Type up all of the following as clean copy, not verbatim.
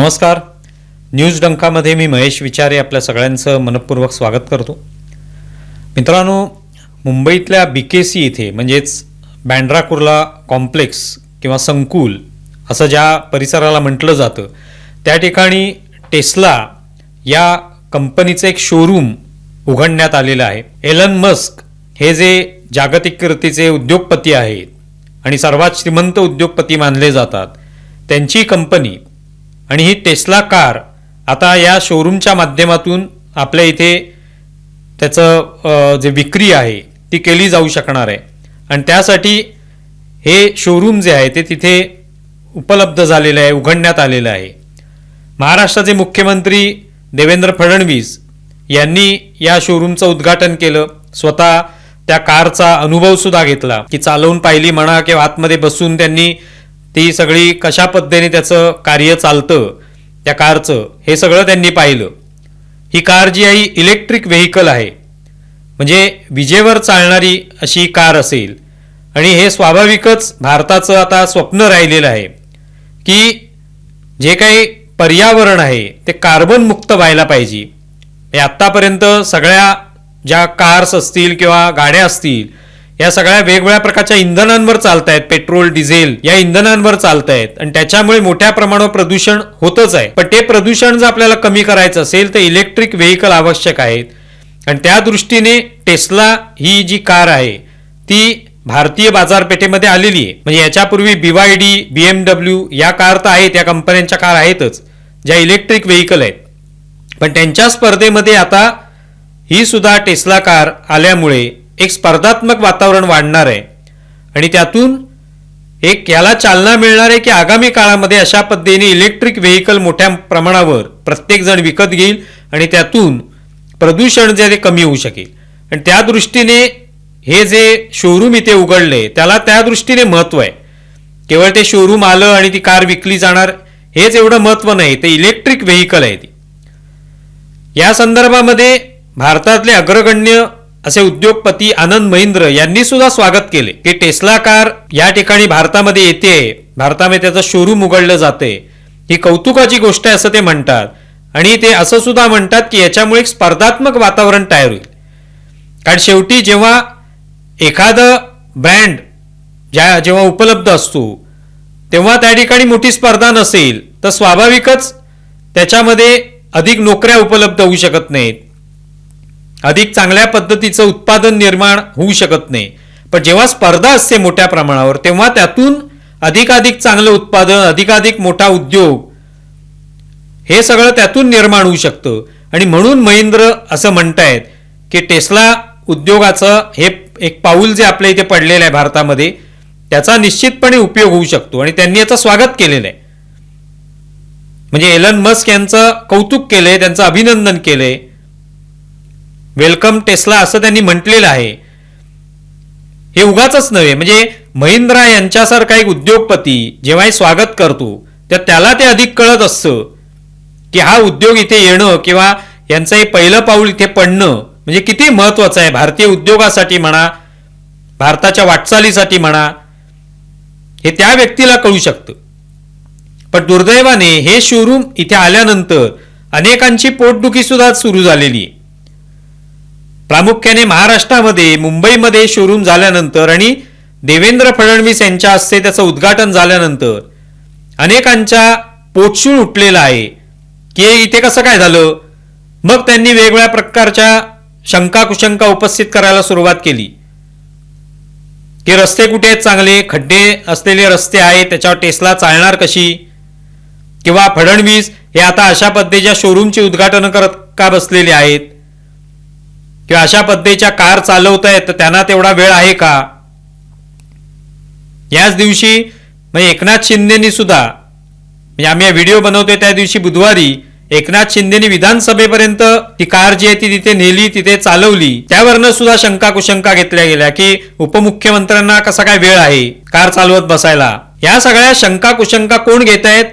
नमस्कार. न्यूज डंकामध्ये मी महेश विचारे आपल्या सगळ्यांचं मनपूर्वक स्वागत करतो. मित्रांनो, मुंबईतल्या BKC इथे म्हणजेच बँड्रा कुर्ला कॉम्प्लेक्स किंवा संकुल असं ज्या परिसराला म्हटलं जातं त्या ठिकाणी टेस्ला या कंपनीचं एक शोरूम उघडण्यात आलेलं आहे. एलन मस्क हे जे जागतिक कीर्तीचे उद्योगपती आहेत आणि सर्वात श्रीमंत उद्योगपती मानले जातात त्यांची कंपनी आणि ही टेस्ला कार आता या शोरूमच्या माध्यमातून आपल्या इथे त्याचं जे विक्री आहे ती केली जाऊ शकणार आहे आणि त्यासाठी हे शोरूम जे आहे ते तिथे उपलब्ध झालेलं आहे, उघडण्यात आलेलं आहे. महाराष्ट्राचे मुख्यमंत्री देवेंद्र फडणवीस यांनी या शोरूमचं उद्घाटन केलं. स्वतः त्या कारचा अनुभवसुद्धा घेतला की चालवून पाहिली म्हणा किंवा आतमध्ये बसून त्यांनी ती सगळी कशा पद्धतीने त्याचं कार्य चालतं त्या कारचं हे सगळं त्यांनी पाहिलं. ही कार जी आहे इलेक्ट्रिक व्हेकल आहे, म्हणजे विजेवर चालणारी अशी कार असेल आणि हे स्वाभाविकच भारताचं आता स्वप्न राहिलेलं आहे की जे काही पर्यावरण आहे ते कार्बन मुक्त व्हायला पाहिजे. आत्तापर्यंत सगळ्या ज्या कार्स असतील किंवा गाड्या असतील या सगळ्या वेगवेगळ्या प्रकारच्या इंधनांवर चालत आहेत, पेट्रोल डिझेल या इंधनांवर चालत आहेत आणि त्याच्यामुळे मोठ्या प्रमाणावर प्रदूषण होतच आहे. पण ते प्रदूषण जर आपल्याला कमी करायचं असेल तर इलेक्ट्रिक व्हेकल आवश्यक आहेत आणि त्या दृष्टीने टेस्ला ही जी कार आहे ती भारतीय बाजारपेठेमध्ये आलेली आहे. म्हणजे याच्यापूर्वी BYD, BMW या कार तर आहेत, या कंपन्यांच्या कार आहेतच ज्या इलेक्ट्रिक व्हेकल आहेत, पण त्यांच्या स्पर्धेमध्ये आता ही सुद्धा टेस्ला कार आल्यामुळे एक स्पर्धात्मक वातावरण वाढणार आहे आणि त्यातून एक याला चालना मिळणार आहे की आगामी काळामध्ये अशा पद्धतीने इलेक्ट्रिक व्हेकल मोठ्या प्रमाणावर प्रत्येक जण विकत घेईल आणि त्यातून प्रदूषण जे कमी होऊ शकेल. आणि त्या दृष्टीने हे जे शोरूम इथे उघडले त्याला त्या दृष्टीने महत्व आहे. केवळ ते शोरूम आलं आणि ती कार विकली जाणार हेच एवढं महत्व नाही, ते इलेक्ट्रिक व्हेकल आहे ती. या संदर्भामध्ये भारतातले अग्रगण्य असे उद्योगपती आनंद महिंद्र यांनी सुद्धा स्वागत केले की टेस्ला कार या ठिकाणी भारतामध्ये येते, भारतामध्ये त्याचं शोरूम उघडलं जाते, ही कौतुकाची गोष्ट आहे असं ते म्हणतात. आणि ते असं सुद्धा म्हणतात की याच्यामुळे एक स्पर्धात्मक वातावरण तयार होईल. कारण शेवटी जेव्हा एखादं ब्रँड जेव्हा उपलब्ध असतो तेव्हा त्या ठिकाणी मोठी स्पर्धा नसेल तर स्वाभाविकच त्याच्यामध्ये अधिक नोकऱ्या उपलब्ध होऊ शकत नाहीत, अधिक चांगल्या पद्धतीचं उत्पादन निर्माण होऊ शकत नाही. पण जेव्हा स्पर्धा असते मोठ्या प्रमाणावर तेव्हा त्यातून अधिकाधिक चांगलं उत्पादन, अधिकाधिक मोठा उद्योग हे सगळं त्यातून निर्माण होऊ शकतं. आणि म्हणून महिंद्र असं म्हणतायत की टेस्ला उद्योगाचं हे एक पाऊल जे आपल्या इथे पडलेलं आहे भारतामध्ये त्याचा निश्चितपणे उपयोग होऊ शकतो आणि त्यांनी याचं स्वागत केलेलं आहे. म्हणजे एलन मस्क यांचं कौतुक केलंय, त्यांचं अभिनंदन केलंय, वेलकम टेस्ला असं त्यांनी म्हटलेलं आहे. हे उगाचच नव्हे, म्हणजे महिंद्रा यांच्यासारखा एक उद्योगपती जेव्हा स्वागत करतो तर त्याला ते अधिक कळत असतं की हा उद्योग इथे येणं किंवा यांचं हे पहिलं पाऊल इथे पडणं म्हणजे किती महत्वाचं आहे भारतीय उद्योगासाठी म्हणा, भारताच्या वाटचालीसाठी म्हणा, हे त्या व्यक्तीला कळू शकतं. पण दुर्दैवाने हे शोरूम इथे आल्यानंतर अनेकांची पोटदुखी सुद्धा सुरू झालेली आहे. प्रामुख्याने महाराष्ट्रामध्ये, मुंबईमध्ये शोरूम झाल्यानंतर आणि देवेंद्र फडणवीस यांच्या हस्ते त्याचं उद्घाटन झाल्यानंतर अनेकांच्या पोटशूळ उठलेला आहे की इथे कसं काय झालं. मग त्यांनी वेगवेगळ्या प्रकारच्या शंका कुशंका उपस्थित करायला सुरुवात केली की रस्ते कुठे आहेत, चांगले खड्डे असलेले रस्ते आहेत, त्याच्यावर टेस्ला चालणार कशी, किंवा फडणवीस हे आता अशा पद्धतीच्या शोरूमची उद्घाटन करत का बसलेले आहेत, किंवा अशा पद्धतीच्या कार चालवत आहेत तर त्यांना तेवढा वेळ आहे का. याच दिवशी म्हणजे एकनाथ शिंदेनी सुद्धा, म्हणजे आम्ही व्हिडिओ बनवतोय त्या दिवशी बुधवारी एकनाथ शिंदेनी विधानसभेपर्यंत ती कार जी आहे ती तिथे नेली, तिथे चालवली. त्यावरनं सुद्धा शंका कुशंका घेतल्या गेल्या की उपमुख्यमंत्र्यांना कसा काय वेळ आहे कार चालवत बसायला. या सगळ्या शंका कुशंका कोण घेत आहेत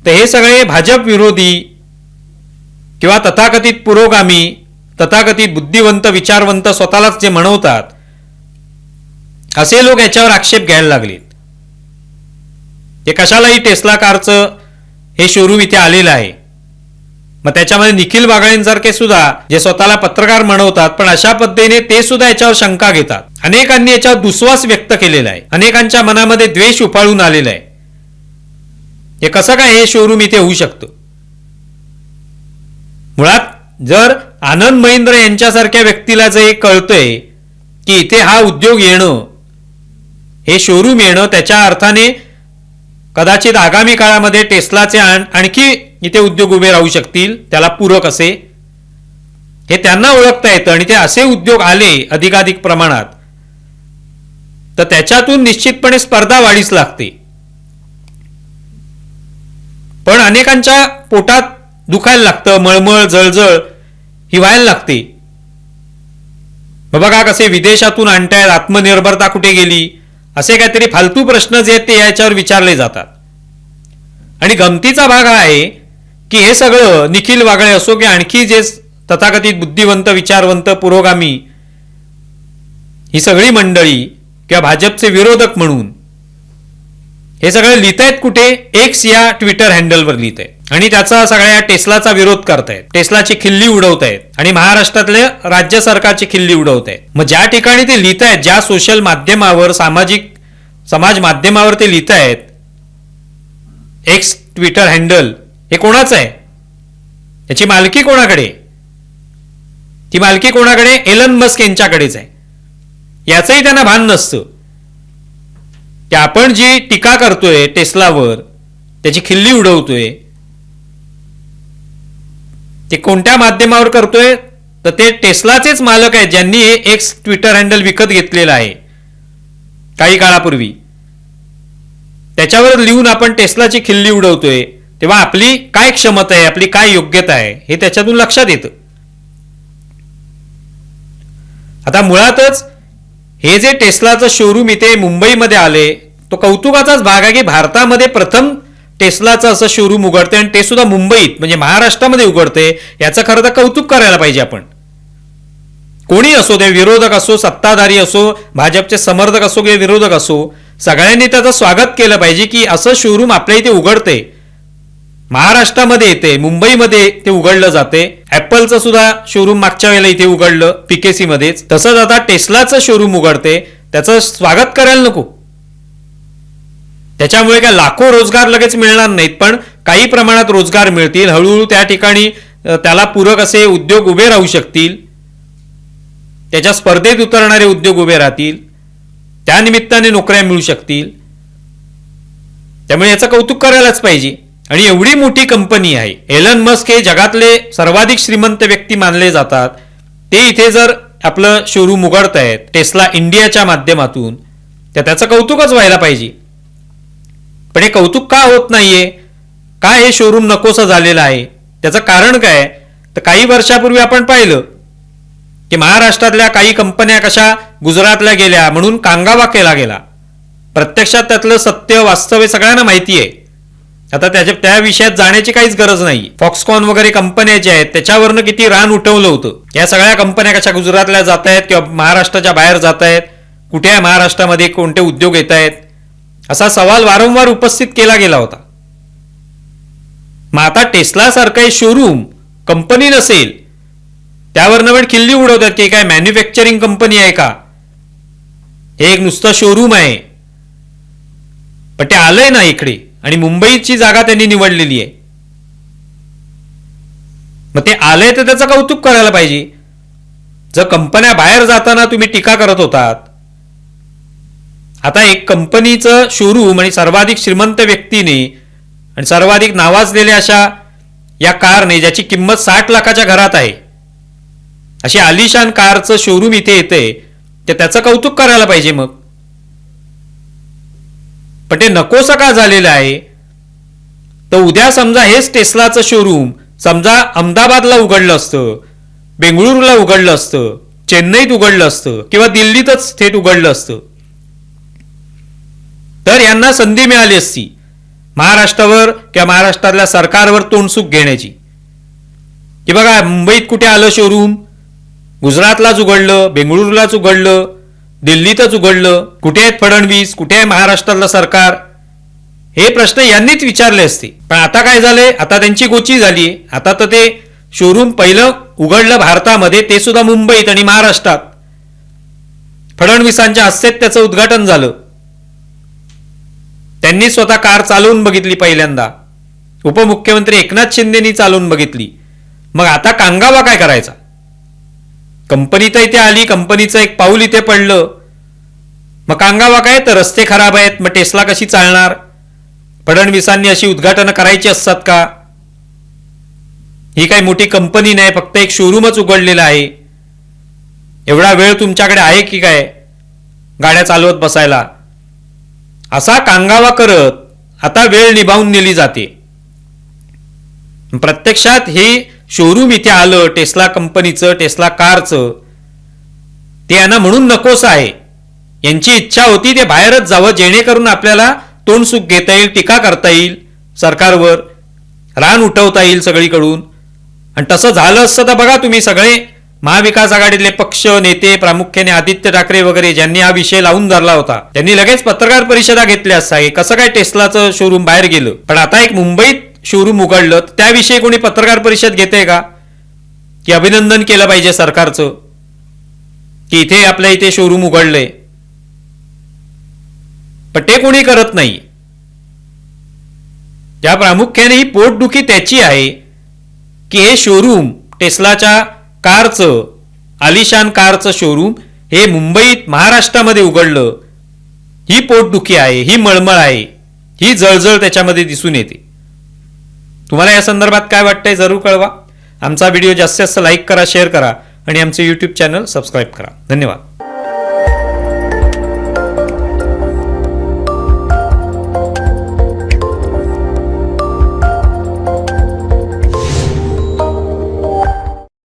तर हे सगळे भाजप विरोधी किंवा तथाकथित पुरोगामी, तथाकथित बुद्धिवंत, विचारवंत स्वतःलाच जे म्हणवतात असे लोक याच्यावर आक्षेप घ्यायला लागलेत. हे कशालाही टेस्ला कारचं हे शोरूम इथे आलेलं आहे. मग त्याच्यामध्ये निखिल वागळेंसारखे सुद्धा जे स्वतःला पत्रकार म्हणवतात, पण अशा पद्धतीने ते सुद्धा याच्यावर शंका घेतात. अनेकांनी याच्यावर दुस्वास व्यक्त केलेला आहे. अनेकांच्या मनामध्ये द्वेष उफाळून आलेला आहे. हे कसं काय हे शोरूम इथे होऊ शकतं? मुळात जर आनंद महिंद्र यांच्यासारख्या व्यक्तीला जे कळतंय की इथे हा उद्योग येणं, हे शोरूम येणं, त्याच्या अर्थाने कदाचित आगामी काळामध्ये टेस्लाचे आणखी इथे उद्योग उभे राहू शकतील, त्याला पूरक असे, हे त्यांना ओळखता येतं. आणि ते असे उद्योग आले अधिकाधिक प्रमाणात तर त्याच्यातून निश्चितपणे स्पर्धा वाढीस लागते. पण अनेकांच्या पोटात दुखायला लागतं, मळमळ जळजळ ही व्हायला लागते. बघा कसे विदेशातून आणतायत, आत्मनिर्भरता कुठे गेली, असे काहीतरी फालतू प्रश्न जे आहेत ते याच्यावर विचारले जातात. आणि गमतीचा भाग हा आहे की हे सगळं निखिल वागळे असो की आणखी जे तथाकथित बुद्धिवंत, विचारवंत, पुरोगामी ही सगळी मंडळी किंवा भाजपचे विरोधक म्हणून हे सगळं लिहितायत कुठे? एक्स या ट्विटर हँडलवर लिहित आहेत आणि त्याचा सगळ्या टेस्लाचा विरोध करतायत, टेस्लाची खिल्ली उडवतायत आणि महाराष्ट्रातल्या राज्य सरकारची खिल्ली उडवतायत. मग ज्या ठिकाणी ते लिहितायत, ज्या सोशल माध्यमावर, सामाजिक समाज माध्यमावर ते लिहितायत, एक्स ट्विटर हँडल हे कोणाचं आहे? याची मालकी कोणाकडे? ती मालकी कोणाकडे? एलन मस्क यांच्याकडेच आहे. याचंही त्यांना भान नसतं की आपण जी टीका करतोय टेस्लावर, त्याची खिल्ली उडवतोय, ते कोणत्या माध्यमावर करतोय? तर ते टेस्लाचेच मालक आहेत ज्यांनी हे एक्स ट्विटर हँडल विकत घेतलेलं आहे काही काळापूर्वी. त्याच्यावर लिहून आपण टेस्लाची खिल्ली उडवतोय, तेव्हा आपली काय क्षमता आहे, आपली काय योग्यता आहे हे त्याच्यातून लक्षात येतं. आता मुळातच हे जे टेस्लाचं शोरूम इथे मुंबईमध्ये आले तो कौतुकाचाच भाग आहे की भारतामध्ये प्रथम टेस्लाचं असं शोरूम उघडते आणि ते सुद्धा मुंबईत, म्हणजे महाराष्ट्रामध्ये उघडते. याचं खरं तर कौतुक करायला पाहिजे आपण. कोणी असो, ते विरोधक असो, सत्ताधारी असो, भाजपचे समर्थक असो किंवा विरोधक असो, सगळ्यांनी त्याचं स्वागत केलं पाहिजे की असं शोरूम आपल्या इथे उघडते, महाराष्ट्रामध्ये येते, मुंबईमध्ये ते उघडलं जाते. ऍपलचं सुद्धा शोरूम मागच्या वेळेला इथे उघडलं पीकेसी मध्येच, तसंच आता टेस्लाचं शोरूम उघडते, त्याचं स्वागत करायला नको? त्याच्यामुळे काय लाखो रोजगार लगेच मिळणार नाहीत, पण काही प्रमाणात रोजगार मिळतील. हळूहळू त्या ठिकाणी त्याला पूरक असे उद्योग उभे राहू शकतील, त्याच्या स्पर्धेत उतरणारे उद्योग उभे राहतील, त्या निमित्ताने नोकऱ्या मिळू शकतील. त्यामुळे याचं कौतुक करायलाच पाहिजे. आणि एवढी मोठी कंपनी आहे, एलन मस्क हे जगातले सर्वाधिक श्रीमंत व्यक्ती मानले जातात, ते इथे जर आपलं शोरूम उघडतायत टेस्ला इंडियाच्या माध्यमातून, तर त्याचं कौतुकच व्हायला पाहिजे. पण हे कौतुक का होत नाहीये? का हे शोरूम नकोसं झालेलं आहे? त्याचं कारण काय? तर काही वर्षापूर्वी आपण पाहिलं की महाराष्ट्रातल्या काही कंपन्या कशा गुजरातला गेल्या म्हणून कांगावा केला गेला. प्रत्यक्षात त्यातलं सत्य, वास्तव्य सगळ्यांना माहिती आहे. आता त्या विषयात जाण्याची काहीच गरज नाही. फॉक्सकॉन वगैरे कंपन्या ज्या आहेत त्याच्यावरनं किती रान उठवलं होतं. या सगळ्या कंपन्या कशा गुजरातला जात आहेत किंवा महाराष्ट्राच्या बाहेर जात आहेत, कुठे आहे महाराष्ट्रामध्ये कोणते उद्योग येत आहेत, असा सवाल वारंवार उपस्थित केला गेला होता. मग आता टेस्ला सारखं शोरूम कंपनी नसेल, त्यावरनं पण खिल्ली उडवतात की काय मॅन्युफॅक्चरिंग कंपनी आहे का, हे एक नुसतं शोरूम आहे. पण ते आलंय ना इकडे आणि मुंबईची जागा त्यांनी निवडलेली आहे. मग ते आलंय तर त्याचं कौतुक करायला पाहिजे. जर कंपन्या बाहेर जाताना तुम्ही टीका करत होतात, आता एक कंपनीचं शोरूम आणि सर्वाधिक श्रीमंत व्यक्तीने आणि सर्वाधिक नावाजलेल्या अशा या कारने, ज्याची किंमत 60 लाखाच्या घरात आहे, अशी आलिशान कारचं शोरूम इथे येते, तर त्याचं कौतुक करायला पाहिजे. मग पण ते नकोसं का झालेलं आहे? तर उद्या समजा हेच टेस्लाचं शोरूम समजा अहमदाबादला उघडलं असतं, बेंगळुरूला उघडलं असतं, चेन्नईत उघडलं असतं किंवा दिल्लीतच थेट उघडलं असतं, तर यांना संधी मिळाली असती महाराष्ट्रावर किंवा महाराष्ट्रातल्या सरकारवर तोंडसुख घेण्याची. की बघा मुंबईत कुठे आलं शोरूम, गुजरातलाच उघडलं, बेंगळुरूलाच उघडलं, दिल्लीतच उघडलं, कुठे आहेत फडणवीस, कुठे आहे महाराष्ट्रातलं सरकार, हे प्रश्न यांनीच विचारले असते. पण आता काय झालंय, आता त्यांची गोची झाली. आता तर ते शोरूम पहिलं उघडलं भारतामध्ये, ते सुद्धा मुंबईत आणि महाराष्ट्रात. फडणवीसांच्या हस्ते त्याचं उद्घाटन झालं. त्यांनी स्वतः कार चालवून बघितली पहिल्यांदा. उपमुख्यमंत्री एकनाथ शिंदेनी चालवून बघितली. मग आता कांगावा काय करायचा? कंपनी तर इथे आली, कंपनीचं एक पाऊल इथे पडलं, मग कांगावा काय? तर रस्ते खराब आहेत, मग टेस्ला कशी चालणार? फडणवीसांनी अशी उद्घाटनं करायची असतात का? ही काही मोठी कंपनी नाही, फक्त एक शोरूमच उघडलेला आहे. एवढा वेळ तुमच्याकडे आहे की काय गाड्या चालवत बसायला? असा कांगावा करत आता वेळ निभावून नेली जाते. प्रत्यक्षात हे शोरूम इथे आलं टेस्ला कंपनीचं, टेस्ला कारचं, ते यांना म्हणून नकोस आहे. यांची इच्छा होती ते बाहेरच जावं, जेणेकरून आपल्याला तोंडसुख घेता येईल, टीका करता येईल सरकारवर, रान उठवता येईल सगळीकडून. आणि तसं झालं असतं तर बघा तुम्ही, सगळे महाविकास आघाडीतले पक्ष नेते, प्रामुख्याने आदित्य ठाकरे वगैरे, ज्यांनी हा विषय लावून धरला होता, त्यांनी लगेच पत्रकार परिषदा घेतल्या असता. कसं काय टेस्लाचं शोरूम बाहेर गेलं? पण आता एक मुंबईत शोरूम उघडलं, त्याविषयी कोणी पत्रकार परिषद घेते का? की अभिनंदन केलं पाहिजे सरकारचं की इथे आपल्या इथे शोरूम उघडलंय? पण ते कोणी करत नाही. त्या प्रामुख्याने ही पोटदुखी त्याची आहे की हे शोरूम टेस्लाच्या कारचं, आलिशान कारचं शोरूम हे मुंबईत महाराष्ट्रामध्ये उघडलं. ही पोटदुखी आहे, ही मळमळ आहे, ही जळजळ त्याच्यामध्ये दिसून येते. तुम्हाला या संदर्भात काय वाटतंय जरूर कळवा. आमचा व्हिडिओ जास्तीत जास्त लाईक करा, शेअर करा आणि आमचे YouTube चॅनल सबस्क्राईब करा. धन्यवाद.